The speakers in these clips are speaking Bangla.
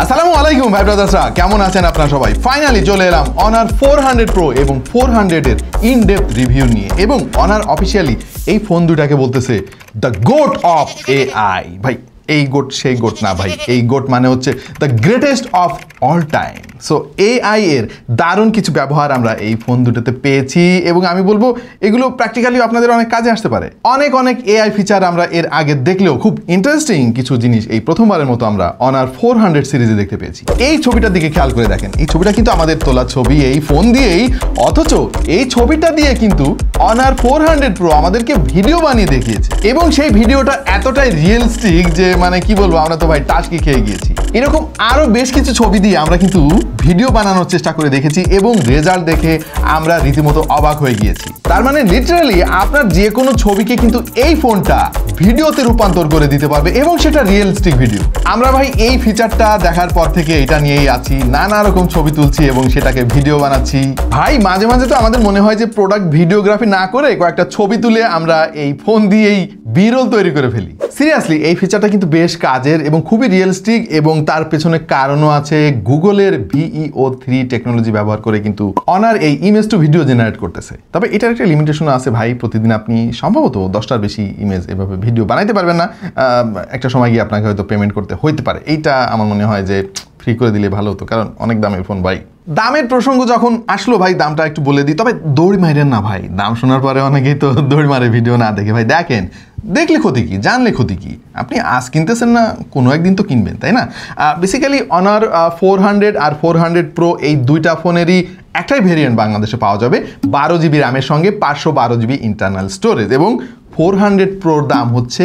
আসসালামু আলাইকুম ভাই ব্রাদার্সরা, কেমন আছেন আপনারা সবাই? ফাইনালি চলে এলাম অনার 400 প্রো এবং 400 এর ইন ডেপথ রিভিউ নিয়ে। এবং অনার অফিসিয়ালি এই ফোন দুটাকে বলতেছে দ্য গোট অফ এআই। ভাই এই গোট সেই গোট না ভাই, এই গোট মানে হচ্ছে the greatest of all time. So AI এর দারুণ কিছু ব্যবহার আমরা এই ফোন দুটোতে পেয়েছি এবং আমি বলবো এগুলো প্র্যাকটিক্যালি আপনাদের অনেক কাজে আসতে পারে। অনেক এআই ফিচার আমরা এর আগে দেখলেও খুব ইন্টারেস্টিং কিছু জিনিস এই প্রথমবারের মতো আমরা অনার 400 সিরিজে দেখতে পেয়েছি। এই ছবিটার দিকে খেয়াল করে দেখেন, এই ছবিটা কিন্তু আমাদের তোলা ছবি এই ফোন দিয়েই, অথচ এই ছবিটা দিয়ে কিন্তু অনার 400 প্রো আমাদেরকে ভিডিও বানিয়ে দেখিয়েছে এবং সেই ভিডিওটা এতটাই রিয়েলিস্টিক যে মানে কি বলবো, আমরা তো ভাই টাস্কি খেয়ে গিয়েছি। এরকম আরো বেশ কিছু ছবি দিয়ে আমরা কিন্তু ভিডিও বানানোর চেষ্টা করে দেখেছি এবং রেজাল্ট দেখে আমরা রীতিমতো অবাক হয়ে গিয়েছি। তার মানে লিটারালি আপনার যে কোনো ছবিকে কিন্তু এই ফোনটা ভিডিওতে রূপান্তর করে দিতে পারবে এবং সেটা রিয়েলিস্টিক ভিডিও। আমরা ভাই এই ফিচারটা দেখার পর থেকে এটা নিয়েই আছি, নানা রকম ছবি তুলছি এবং সেটাকে ভিডিও বানাচ্ছি। ভাই মাঝে মাঝে তো আমাদের মনে হয় যে প্রোডাক্ট ভিডিওগ্রাফি না করে কয়েকটা ছবি তুলে আমরা এই ফোন দিয়েই বিরল তৈরি করে ফেলি। সিরিয়াসলি এই ফিচারটা কিন্তু বেশ কাজের এবং খুবই রিয়েলিস্টিক এবং তার পেছনে কারণও আছে। গুগলের VEO3 টেকনোলজি ব্যবহার করে কিন্তু অনার এই ইমেজ টু ভিডিও জেনারেট করতেছে। তবে এটার একটা লিমিটেশন আছে ভাই, প্রতিদিন আপনি সম্ভবত 10টার বেশি ইমেজ এভাবে ভিডিও বানাইতে পারবেন না। একটা সময় গিয়ে আপনাকে হয়তো পেমেন্ট করতে হইতে পারে। এইটা আমার মনে হয় যে ফ্রি করে দিলে ভালো হতো, কারণ অনেক দামের ফোন ভাই। দামের প্রসঙ্গ যখন আসলো ভাই, দামটা একটু বলে দিই। তবে দৌড় মারেন না ভাই, দাম শোনার পরে অনেকেই তো দৌড় মারে ভিডিও না দেখে। ভাই দেখেন, দেখলে ক্ষতি কি, জানলে ক্ষতি কি? আপনি আজ কিনতেছেন না, কোনো একদিন তো কিনবেন, তাই না? বেসিক্যালি অনার 400 আর 400 প্রো এই দুইটা ফোনেরই একটাই ভেরিয়েন্ট বাংলাদেশে পাওয়া যাবে 12 জিবি র্যামের সঙ্গে 512 জিবি ইন্টারনাল স্টোরেজ। এবং 400 প্রোর দাম হচ্ছে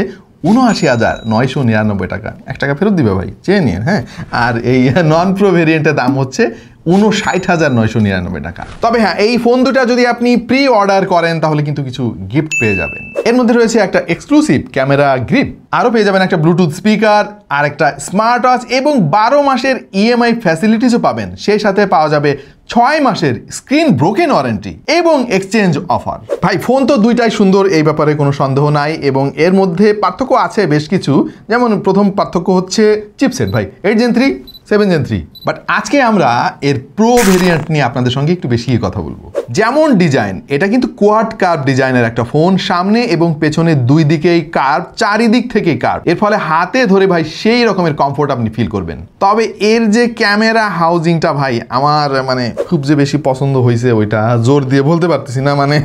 79,999 টাকা। 1 টাকা ফেরত দিবে ভাই, চেয়ে নিন। হ্যাঁ, আর এই নন প্রো ভেরিয়েন্টের দাম হচ্ছে 59,999 টাকা। তবে হ্যাঁ, এই ফোন দুটা যদি আপনি প্রি অর্ডার করেন তাহলে কিন্তু কিছু গিফট পেয়ে যাবেন। এর মধ্যে রয়েছে একটা এক্সক্লুসিভ ক্যামেরা গ্রিপ, আরও পেয়ে যাবেন একটা ব্লুটুথ স্পিকার আর একটা স্মার্ট ওয়াচ এবং 12 মাসের EMI ফ্যাসিলিটিসও পাবেন। সেই সাথে পাওয়া যাবে 6 মাসের স্ক্রিন ব্রোকেন ওয়ারেন্টি এবং এক্সচেঞ্জ অফার। ভাই ফোন তো দুইটাই সুন্দর, এই ব্যাপারে কোনো সন্দেহ নাই এবং এর মধ্যে পার্থক্য আছে বেশ কিছু। যেমন প্রথম পার্থক্য হচ্ছে চিপসেট ভাই, 8 Gen 3 7 Gen 3। বাট আজকে আমরা এর প্রো ভেরিয়েন্ট নিয়ে আপনাদের সঙ্গে একটু বেশি কথা বলবো। যেমন ডিজাইন, এটা কিন্তু কোয়াড কার্ভ ডিজাইনের একটা ফোন, সামনে এবং পেছনে দুই দিকেই কার্ভ, চারিদিক থেকেই কার্ভ। এর ফলে হাতে ধরে ভাই সেই রকমের কমফোর্ট আপনি ফিল করবেন। তবে এর যে ক্যামেরা হাউজিংটা ভাই আমার মানে খুব যে বেশি পছন্দ হয়েছে ওইটা জোর দিয়ে বলতে পারতেছি না। মানে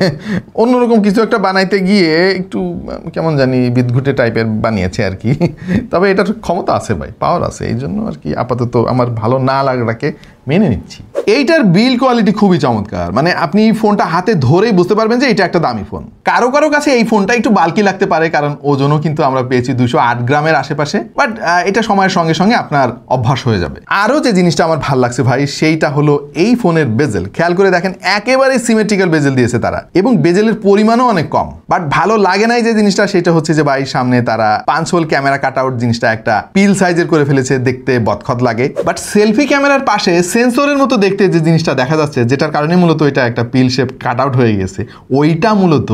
অন্যরকম কিছু একটা বানাইতে গিয়ে একটু কেমন জানি বিদঘুটে টাইপের বানিয়েছে আর কি। তবে এটার ক্ষমতা আছে ভাই, পাওয়ার আছে, এই জন্য আর কি আপাতত আমার ভালো না লাগাটাকে মেনে নিচ্ছি। এইটার বিল্ড কোয়ালিটি খুবই চমৎকার, মানে আপনি ফোনটা হাতে ধরেই বুঝতে পারবেন যে এটা একটা দামি ফোন। কারো কাছে এই ফোনটা একটু বাল্কি লাগতে পারে, কারণ ওজনও কিন্তু আমরা পেয়েছি 208 গ্রামের আশেপাশে। বাট এটা সময়ের সঙ্গে সঙ্গে আপনার অভ্যাস হয়ে যাবে। আরও যে জিনিসটা আমার ভালো লাগছে ভাই, সেইটা হলো এই ফোনের বেজেল। খেয়াল করে দেখেন, একেবারে সিমেট্রিক্যাল বেজেল দিয়েছে তারা এবং বেজেলের পরিমাণও অনেক কম। বাট ভালো লাগে নাই যে জিনিসটা, সেটা হচ্ছে যে ভাই সামনে তারা 5 হোল ক্যামেরা কাট আউট জিনিসটা একটা পিল সাইজের করে ফেলেছে, দেখতে বদখত লাগে। বাট সেলফি ক্যামেরার পাশে সেন্সরের মতো দেখতে যে জিনিসটা দেখা যাচ্ছে, যেটার কারণে মূলত এটা একটা পিল শেপ কাট আউট হয়ে গেছে, ওইটা মূলত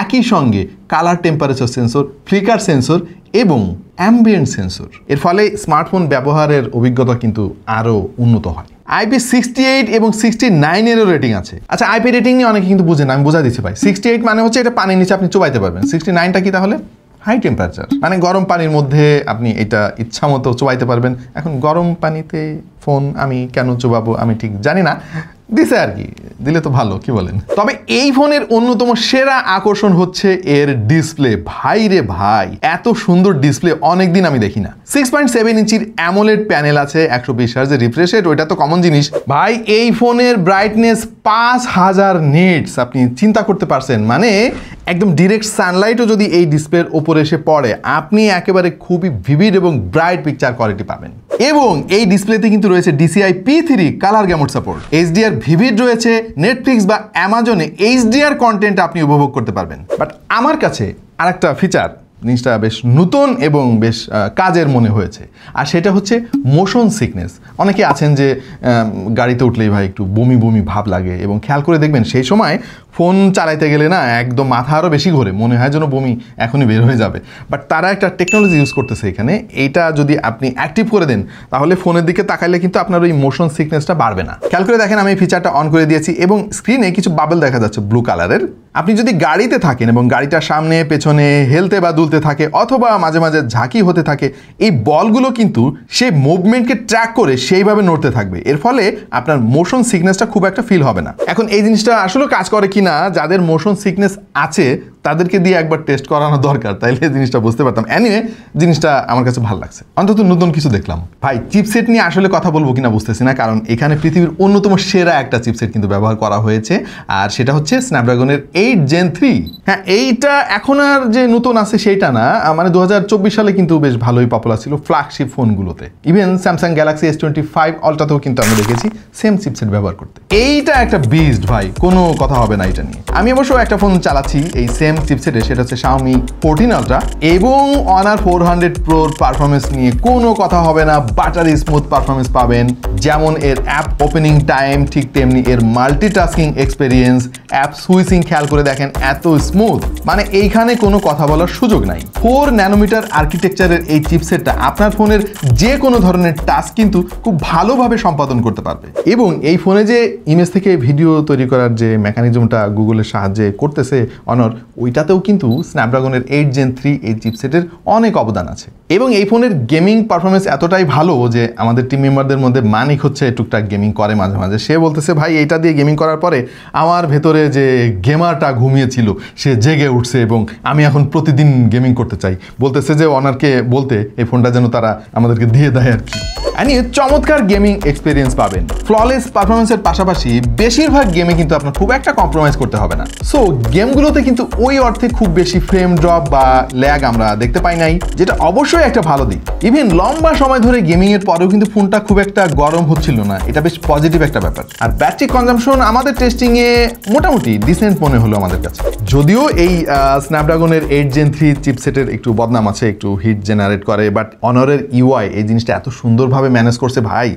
একই সঙ্গে colour temperature sensor, flicker sensor এবং অ্যাম্বিয়েন্ট সেন্সর। এর ফলে স্মার্টফোন ব্যবহারের অভিজ্ঞতা কিন্তু আরও উন্নত হয়। IP68 এবং 69 এরও রেটিং আছে। আচ্ছা, IP রেটিং নিয়ে অনেকে কিন্তু বুঝে না, আমি বোঝা দিচ্ছি ভাই। 68 মানে হচ্ছে এটা পানির নিচে আপনি চুবাইতে পারবেন। 69টা কি তাহলে? হাই টেম্পারেচার, মানে গরম পানির মধ্যে আপনি এটা ইচ্ছা মতো চুবাইতে পারবেন। এখন গরম পানিতে ফোন আমি কেন চুবাবো আমি ঠিক জানি না, দিছে আর কি, দিলে তো ভালো, কি বলেন? তবে এই ফোনের অন্যতম সেরা আকর্ষণ হচ্ছে এর ডিসপ্লে। ভাই রে ভাই, এত সুন্দর ডিসপ্লে অনেকদিন আমি দেখি না। 6.7 ইঞ্চির অ্যামোলেড প্যানেল আছে, 120 হার্জের রিফ্রেশ রেট, ওইটা তো কমন জিনিস ভাই। এই ফোনের ব্রাইটনেস 5000 নিটস, আপনি চিন্তা করতে পারছেন? মানে একদম ডিরেক্ট সানলাইটও যদি এই ডিসপ্লের ওপরে এসে পড়ে, আপনি একেবারে খুবই ভিভিড এবং ব্রাইট পিকচার কোয়ালিটি পাবেন। এবং এই ডিসপ্লেতে কিন্তু রয়েছে DCI P3 colour gamut support, HDR vivid রয়েছে, নেটফ্লিক্স বা অ্যামাজনে HDR কন্টেন্ট আপনি উপভোগ করতে পারবেন। বাট আমার কাছে আরেকটা ফিচার জিনিসটা বেশ নতুন এবং বেশ কাজের মনে হয়েছে। আর সেটা হচ্ছে মোশন সিকনেস। অনেকে আছেন যে গাড়িতে উঠলেই ভাই একটু বমি বমি ভাব লাগে, এবং খেয়াল করে দেখবেন সেই সময় ফোন চালাইতে গেলে না একদম মাথা আরও বেশি ঘোরে, মনে হয় যেন বমি এখনই বের হয়ে যাবে। বাট তারা একটা টেকনোলজি ইউজ করতেছে এখানে, এইটা যদি আপনি অ্যাক্টিভ করে দেন তাহলে ফোনের দিকে তাকাইলে কিন্তু আপনার ওই মোশন সিকনেসটা বাড়বে না। খেয়াল করে দেখেন আমি এই ফিচারটা অন করে দিয়েছি এবং স্ক্রিনে কিছু বাবল দেখা যাচ্ছে ব্লু কালারের। আপনি যদি গাড়িতে থাকেন এবং গাড়িটা সামনে পেছনে হেলতে বা দুলতে থাকে অথবা মাঝে মাঝে ঝাঁকি হতে থাকে, এই বলগুলো কিন্তু সেই মুভমেন্টকে ট্র্যাক করে সেইভাবে নড়তে থাকবে। এর ফলে আপনার মোশন সিকনেসটা খুব একটা ফিল হবে না। এখন এই জিনিসটা আসলে কাজ করে কিনা যাদের মোশন সিকনেস আছে তাদেরকে দিয়ে একবার টেস্ট করানো দরকার, তাইলে এই জিনিসটা বুঝতে পারতাম। এনিওয়ে জিনিসটা আমার কাছে ভালো লাগছে, অন্তত নতুন কিছু দেখলাম। ভাই চিপসেট নিয়ে আসলে কথা বলবো কিনা বুঝতেছি না, কারণ এখানে পৃথিবীর অন্যতম সেরা একটা চিপসেট কিন্তু ব্যবহার করা হয়েছে, আর সেটা হচ্ছে স্ন্যাপড্রাগনের 8 Gen 3। হ্যাঁ, এইটা এখন আর যে নতুন আছে সেইটা না, মানে 2024 সালে কিন্তু বেশ ভালোই পপুলার ছিল ফ্ল্যাগশিপ ফোনগুলোতে। ইভেন স্যামসাং গ্যালাক্সি S25 আলট্রাতেও কিন্তু আমরা দেখেছি সেম চিপসেট ব্যবহার করতে। এইটা একটা বিস্ট ভাই, কোনো কথা হবে না এটা নিয়ে। আমি অবশ্য একটা ফোন চালাচ্ছি এই সেম চিপসেটে, সেটা হচ্ছে Xiaomi 14 Ultra, এবং Honor 400 Pro পারফরমেন্স নিয়ে কোনো কথা হবে না। বাটারি স্মুথ পারফরমেন্স পাবেন, যেমন এর অ্যাপ ওপেনিং টাইম ঠিক তেমনি এর মাল্টিটাস্কিং এক্সপেরিয়েন্স। অ্যাপ সুইচিং খেয়াল করে দেখেন এত স্মুথ, মানে এইখানে কোনো কথা বলার সুযোগ নাই। 4 ন্যানোমিটার আর্কিটেকচারের এই চিপসেটটা আপনার ফোনের যে কোনো ধরনের টাস্ক কিন্তু খুব ভালোভাবে সম্পাদন করতে পারবে। এবং এই ফোনে যে ইমেজ থেকে ভিডিও তৈরি করার যে মেকানিজমটা গুগলের সাহায্যে করতেছে Honor, ওইটাতেও কিন্তু স্ন্যাপড্রাগনের 8 Gen 3 এই চিপসেটের অনেক অবদান আছে। এবং এই ফোনের গেমিং পারফরমেন্স এতটাই ভালো যে আমাদের টিম মেম্বারদের মধ্যে মানিক হচ্ছে টুকটাক গেমিং করে মাঝে মাঝে। সে বলতেছে ভাই এইটা দিয়ে গেমিং করার পরে আমার ভেতরে যে গেমারটা ঘুমিয়েছিল সে জেগে উঠছে এবং আমি এখন প্রতিদিন গেমিং করতে চাই। বলতেছে যে Honorকে বলতে এই ফোনটা যেন তারা আমাদেরকে দিয়ে দেয় আর কি। চমৎকার গেমিং এক্সপিরিয়েন্স পাবেন। ফ্ললেস পারফরমেন্সের পাশাপাশি বেশিরভাগ গেমে কিন্তু আপনার খুব একটা কম্প্রোমাইজ করতে হবে না। সো গেমগুলোতে কিন্তু ওই অর্থে খুব বেশি ফ্রেম ড্রপ বা ল্যাগ আমরা দেখতে পাই নাই, যেটা অবশ্যই একটা ভালো দিক। ইভেন লম্বা সময় ধরে গেমিং এর পরেও কিন্তু ফোনটা খুব একটা গরম হচ্ছিল না, এটা বেশ পজিটিভ একটা ব্যাপার। আর ব্যাটারি কনজাম্পশন আমাদের টেস্টিং এ মোটামুটি ডিসেন্ট মনে হলো আমাদের কাছে। যদিও এই স্ন্যাপড্রাগনের 8 Gen 3 চিপসেটের একটু বদনাম আছে, একটু হিট জেনারেট করে, বাট Honor'ের UI এই জিনিসটা এত সুন্দরভাবে ম্যানেজ করছে ভাই,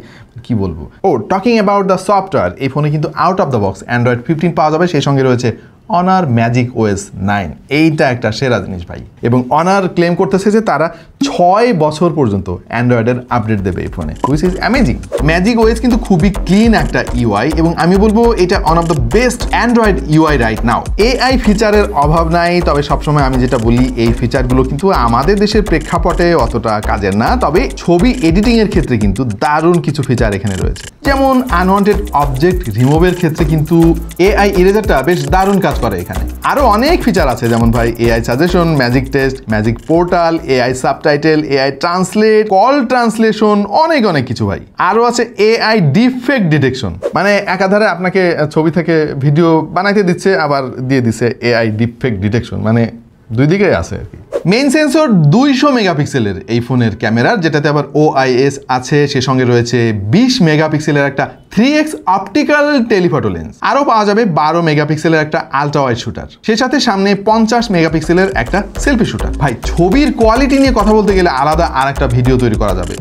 কি বলবো। টকিং অ্যাবাউট দ্য সফটওয়্যার, এই ফোনে কিন্তু out of the box Android 15 পাওয়া যাবে, সেই সঙ্গে রয়েছে Honor Magic OS 9। এইটা একটা সেরা জিনিস ভাই। এবং Honor ক্লেম করতেছে যে তারা 6 বছর পর্যন্ত অ্যান্ড্রয়েডের আপডেট দেবে এই ফোনে, which is amazing. Magic OS কিন্তু খুবই ক্লিন একটা UI, এবং আমি বলবো এটা one of the best Android UI right now. AI ফিচারের অভাব নাই, তবে সবসময় আমি যেটা বলি এই ফিচারগুলো কিন্তু আমাদের দেশের প্রেক্ষাপটে অতটা কাজের না, তবে ছবি এডিটিং এর ক্ষেত্রে কিন্তু দারুণ কিছু ফিচার এখানে রয়েছে। যেমন আনওয়ান্টেড অবজেক্ট রিমুভের ক্ষেত্রে কিন্তু AI ইরেজারটা বেশ দারুণ কাজ করে এখানে। আরো অনেক ফিচার আছে, যেমন ভাই AI suggestion, magic test, magic portal, AI subtitle, AI translate, call translation, অনেক অনেক কিছু ভাই। আরো আছে AI ডিফেক্ট ডিটেকশন, মানে একাধারে আপনাকে ছবি থেকে ভিডিও বানাইতে দিচ্ছে আবার দিয়ে দিচ্ছে AI ডিফেক্ট ডিটেকশন, মানে দুই দিকেই আছে আর কি। মেইন সেন্সর 200 মেগাপিক্সেলের এই ফোনের ক্যামেরার, যেটাতে আবার OIS আছে, সে সঙ্গে রয়েছে 20 মেগাপিক্সেলের একটা 3x অপটিক্যাল টেলিফটো লেন্স। আরও পাওয়া যাবে 12 মেগাপিক্সেলের একটা আলট্রা ওয়াইড শুটার, সেই সাথে সামনে 50 মেগাপিক্সেলের একটা সেলফি শুটার। ভাই ছবির কোয়ালিটি নিয়ে কথা বলতে গেলে আলাদা আর একটা ভিডিও তৈরি করা যাবে।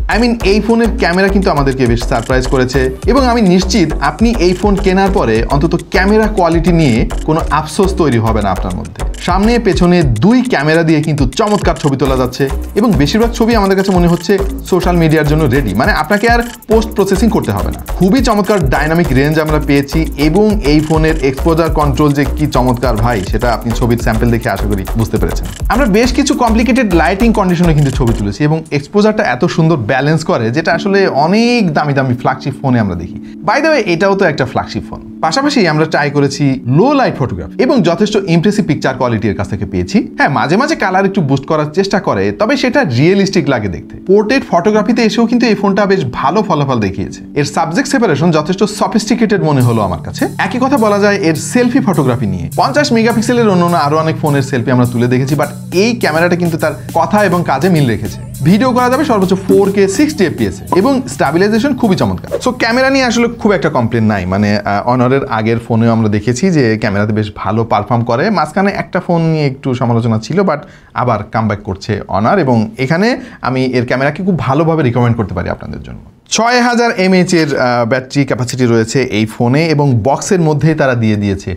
এই ফোনের ক্যামেরা কিন্তু আমাদেরকে বেশ সারপ্রাইজ করেছে, এবং আমি নিশ্চিত আপনি এই ফোন কেনার পরে অন্তত ক্যামেরা কোয়ালিটি নিয়ে কোনো আফসোস তৈরি হবে না আপনার মধ্যে। সামনে পেছনে 2 ক্যামেরা দিয়ে কিন্তু চমৎকার ছবি তোলা যাচ্ছে, এবং বেশিরভাগ ছবি আমাদের কাছে মনে হচ্ছে সোশ্যাল মিডিয়ার জন্য রেডি, মানে আপনাকে আর পোস্ট প্রসেসিং করতে হবে না। খুবই চমৎকার ডাইনামিক রেঞ্জ আমরা পেয়েছি, এবং এই ফোনের এক্সপোজার কন্ট্রোল যে কি চমৎকার ভাই, সেটা আপনি ছবির স্যাম্পল দেখে আশা করি বুঝতে পেরেছেন। আমরা বেশ কিছু কমপ্লিকেটেড লাইটিং কন্ডিশনে কিন্তু ছবি তুলেছি, এবং এক্সপোজারটা এত সুন্দর ব্যালেন্স করে, যেটা আসলে অনেক দামি দামি ফ্ল্যাগশিপ ফোনে আমরা দেখি। বাই দ্য ওয়ে এটাও তো একটা ফ্ল্যাগশিপ ফোন। পাশাপাশি আমরা ট্রাই করেছি লো লাইট ফটোগ্রাফি, এবং যথেষ্ট ইমপ্রেসিভ পিকচার কোয়ালিটির কাছ থেকে পেয়েছি। হ্যাঁ, মাঝে মাঝে কালার একটু বুস্ট করার চেষ্টা করে, তবে সেটা রিয়েলিস্টিক লাগে দেখতে। পোর্ট্রেট ফটোগ্রাফিতে এসেও কিন্তু এই ফোনটা বেশ ভালো ফলাফল দেখিয়েছে। এর সাবজেক্ট সেপারেশন যথেষ্ট সফিস্টিকেটেড মনে হলো আমার কাছে। একই কথা বলা যায় এর সেলফি ফটোগ্রাফি নিয়ে। 50 মেগাপিক্সেলের অন্য আরো অনেক ফোনের সেলফি আমরা তুলে দেখেছি, বাট এই ক্যামেরাটা কিন্তু তার কথা এবং কাজে মিল রেখেছে। ভিডিও করা যাবে সর্বোচ্চ 4K 60 FPS এবং স্ট্যাবিলাইজেশন খুবই চমৎকার। সো ক্যামেরা নিয়ে আসলে খুব একটা কমপ্লেন নাই, মানে অনারের আগের ফোনেও আমরা দেখেছি যে ক্যামেরাতে বেশ ভালো পারফর্ম করে। মাঝখানে একটা ফোন নিয়ে একটু সমালোচনা ছিল, বাট আবার কামব্যাক করছে অনার, এবং এখানে আমি এর ক্যামেরাকে খুব ভালোভাবে রিকমেন্ড করতে পারি আপনাদের জন্য। 6000 mAh এর ব্যাটারি ক্যাপাসিটি রয়েছে এই ফোনে, এবং বক্সের মধ্যেই তারা দিয়ে দিয়েছে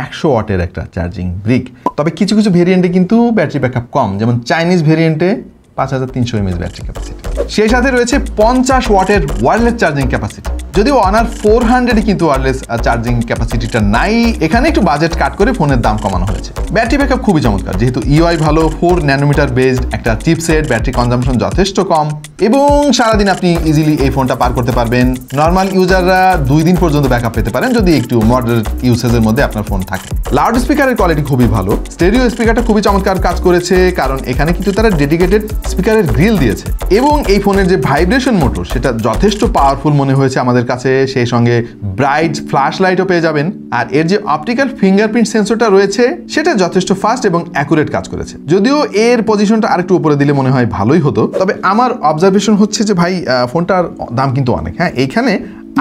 100 ওয়াটের একটা চার্জিং ব্রিক। তবে কিছু কিছু ভেরিয়েন্টে কিন্তু ব্যাটারি ব্যাকআপ কম, যেমন চাইনিজ ভেরিয়েন্টে 5300 mAh ব্যাটারি ক্যাপাসিটি। সেই সাথে রয়েছে 50 ওয়াটের ওয়্যারলেস চার্জিং ক্যাপাসিটি। যদিও অনার 400 কিন্তু ওয়্যারলেস চার্জিং ক্যাপাসিটিটা নাই, এখানে একটু বাজেট কাট করে ফোনের দাম কমানো হয়েছে। ব্যাটারি ব্যাকআপ খুবই চমৎকার, যেহেতু ইউআই ভালো, 4 ন্যানোমিটার বেসড একটা চিপসেট, ব্যাটারি কনজাম্পশন যথেষ্ট কম, এবং সারাদিন আপনি ইজিলি এই ফোনটা পার করতে পারবেন। নর্মাল ইউজাররা 2 দিন পর্যন্ত ব্যাকআপ পেতে পারেন যদি একটু মডারেট ইউসেজের মধ্যে আপনার ফোন থাকে। লাউড স্পিকারের কোয়ালিটি খুবই ভালো, স্টেরিও স্পিকারটা খুবই চমৎকার কাজ করেছে, কারণ এখানে কিন্তু তারা ডেডিকেটেড স্পিকারের গ্রিল দিয়েছে, এবং এই ফোনের যে ভাইব্রেশন মোটর সেটা যথেষ্ট পাওয়ারফুল মনে হয়েছে আমাদের কাছে। সেই সঙ্গে ব্রাইট ফ্ল্যাশ লাইটও পেয়ে যাবেন, আর এর যে অপটিক্যাল ফিঙ্গারপ্রিন্ট সেন্সরটা রয়েছে সেটা যথেষ্ট ফাস্ট এবং অ্যাকুরেট কাজ করেছে। যদিও এর পজিশনটা আরেকটু উপরে দিলে মনে হয় ভালোই হতো, তবে আমার অবজারভেশন হচ্ছে যে ভাই ফোনটার দাম কিন্তু অনেক। হ্যাঁ, এইখানে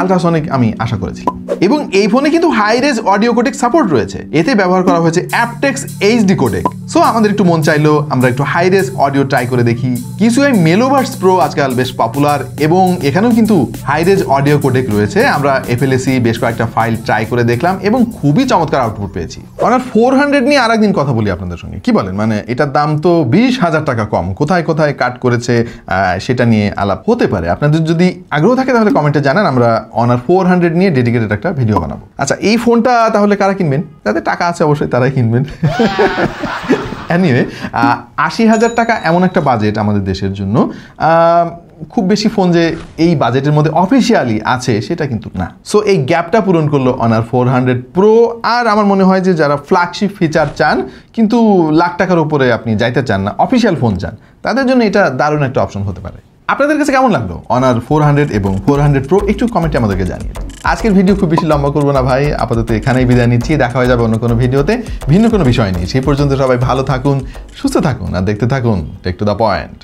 আলট্রাসনিক আমি আশা করেছিলাম, এবং এই ফোনে কিন্তু high res audio codec support রয়েছে। এতে ব্যবহার করা হয়েছে অ্যাপটেক্স এইচডি কোডেক। সো আমাদের একটু মন চাইলো আমরা একটু হাই রেজ অডিও ট্রাই করে দেখি। কিছুই মেলোভার্স প্রো আজকাল বেশ পপুলার, এবং এখানেও কিন্তু হাই রেজ অডিও কোডেক রয়েছে। আমরা এফএলএসি বেশ কয়েকটা ফাইল ট্রাই করে দেখলাম এবং খুবই চমৎকার আউটপুট পেয়েছি। অনার 400 নিয়ে আর একদিন কথা বলি আপনাদের সঙ্গে, কি বলেন? মানে এটার দাম তো 20,000 টাকা কম, কোথায় কোথায় কাট করেছে সেটা নিয়ে আলাপ হতে পারে। আপনাদের যদি আগ্রহ থাকে তাহলে কমেন্টে জানান, আমরা অনার 400 নিয়ে ডেডিকেটেড একটা ভিডিও বানাবো। আচ্ছা, এই ফোনটা তাহলে কারা কিনবেন? যাদের টাকা আছে অবশ্যই তারাই কিনবেন। এনিওয়ে, 80,000 টাকা এমন একটা বাজেট আমাদের দেশের জন্য খুব বেশি ফোন যে এই বাজেটের মধ্যে অফিসিয়ালি আছে সেটা কিন্তু না। সো এই গ্যাপটা পূরণ করলো অনার 400 প্রো। আর আমার মনে হয় যে যারা ফ্ল্যাগশিপ ফিচার চান কিন্তু লাখ টাকার উপরে আপনি যাইতে চান না, অফিসিয়াল ফোন চান, তাদের জন্য এটা দারুণ একটা অপশন হতে পারে। আপনাদের কাছে কেমন লাগলো অনার 400 এবং 400 প্রো? একটু কমেন্টে আমাদেরকে জানিয়ে দিন। আজকের ভিডিও খুব বেশি লম্বা করবো না ভাই, আপাতত এখানেই বিদায় নিচ্ছি। দেখা হয়ে যাবে অন্য কোনো ভিডিওতে ভিন্ন কোনো বিষয় নিয়ে। সেই পর্যন্ত সবাই ভালো থাকুন, সুস্থ থাকুন, আর দেখতে থাকুন টেক টু দ্য পয়েন্ট।